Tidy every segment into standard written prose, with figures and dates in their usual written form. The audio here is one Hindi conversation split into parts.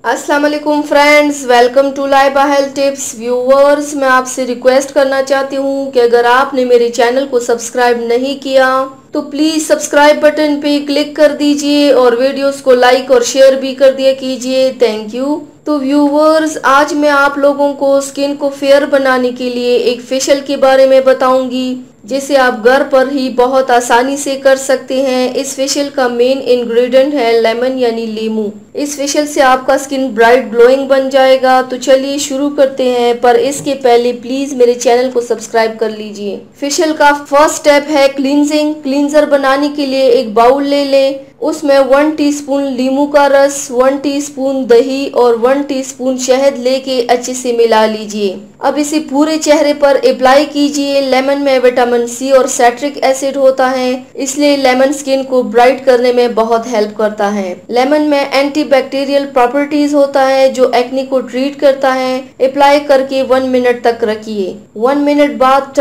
अस्सलाम वालेकुम friends, welcome to Laiba health tips. Viewers, मैं आपसे रिक्वेस्ट करना चाहती हूँ कि अगर आपने मेरे चैनल को सब्सक्राइब नहीं किया तो प्लीज़ सब्सक्राइब बटन पे क्लिक कर दीजिए और वीडियोस को लाइक और शेयर भी कर दिया कीजिए। Thank you. तो व्यूवर्स, आज मैं आप लोगों को स्किन को फेयर बनाने के लिए एक फेशियल के बारे में बताऊंगी जिसे आप घर पर ही बहुत आसानी से कर सकते हैं। इस फेशियल का मेन इंग्रेडिएंट है लेमन यानी लीमू। इस फेशियल से आपका स्किन ब्राइट ग्लोइंग बन जाएगा। तो चलिए शुरू करते हैं, पर इसके पहले प्लीज मेरे चैनल को सब्सक्राइब कर लीजिए। फेशियल का फर्स्ट स्टेप है क्लींजिंग। क्लींजर बनाने के लिए एक बाउल ले लें, उसमें 1 टीस्पून लीमू का रस, 1 टीस्पून दही और 1 टीस्पून शहद लेके अच्छे से मिला लीजिए। अब इसे पूरे चेहरे पर अप्लाई कीजिए। लेमन में विटामिन सी और साइट्रिक एसिड होता है, इसलिए लेमन स्किन को ब्राइट करने में बहुत हेल्प करता है। लेमन में एंटीबैक्टीरियल प्रॉपर्टीज होता है जो एक्ने को ट्रीट करता है। अप्लाई करके 1 मिनट तक रखिए। 1 मिनट बाद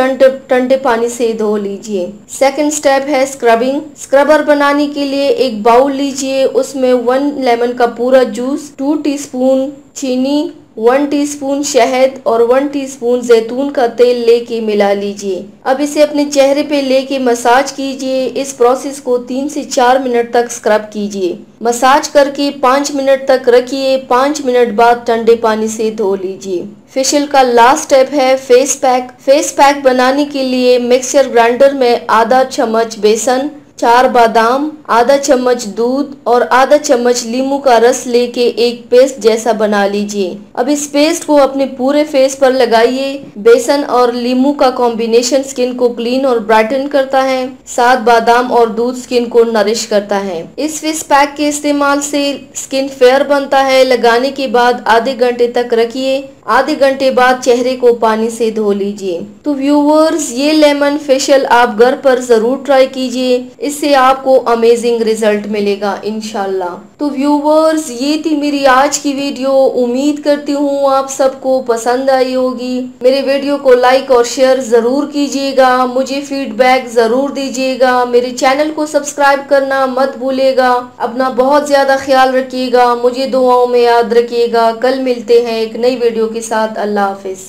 ठंडे पानी से धो लीजिए। सेकंड स्टेप है स्क्रबिंग। स्क्रबर बनाने के लिए एक बाउल लीजिए, उसमें 1 लेमन का पूरा जूस, 2 टीस्पून चीनी, 1 टीस्पून शहद और 1 टीस्पून जैतून का तेल लेके मिला लीजिए। अब इसे अपने चेहरे पे लेके मसाज कीजिए। इस प्रोसेस को 3 से 4 मिनट तक स्क्रब कीजिए। मसाज करके 5 मिनट तक रखिए। 5 मिनट बाद ठंडे पानी से धो लीजिए। फेशियल का लास्ट स्टेप है फेस पैक। फेस पैक बनाने के लिए मिक्सचर ग्राइंडर में आधा चम्मच बेसन, 4 बादाम, आधा चम्मच दूध और आधा चम्मच लीमू का रस लेके एक पेस्ट जैसा बना लीजिए। अब इस पेस्ट को अपने पूरे फेस पर लगाइए। बेसन और लीमू का कॉम्बिनेशन स्किन को क्लीन और ब्राइटन करता है, साथ बादाम और दूध स्किन को नरिश करता है। इस फेस पैक के इस्तेमाल से स्किन फेयर बनता है। लगाने के बाद आधे घंटे तक रखिए। आधे घंटे बाद चेहरे को पानी से धो लीजिए। तो व्यूवर्स, ये लेमन फेशियल आप घर पर जरूर ट्राई कीजिए, इससे आपको अमेजिंग रिजल्ट मिलेगा इंशाल्लाह। तो व्यूवर्स, ये थी मेरी आज की वीडियो। उम्मीद करती हूँ आप सबको पसंद आई होगी। मेरे वीडियो को लाइक और शेयर जरूर कीजिएगा, मुझे फीडबैक जरूर दीजिएगा। मेरे चैनल को सब्सक्राइब करना मत भूलिएगा। अपना बहुत ज्यादा ख्याल रखिएगा, मुझे दुआओं में याद रखिएगा। कल मिलते हैं एक नई वीडियो के साथ। अल्लाह हाफिज।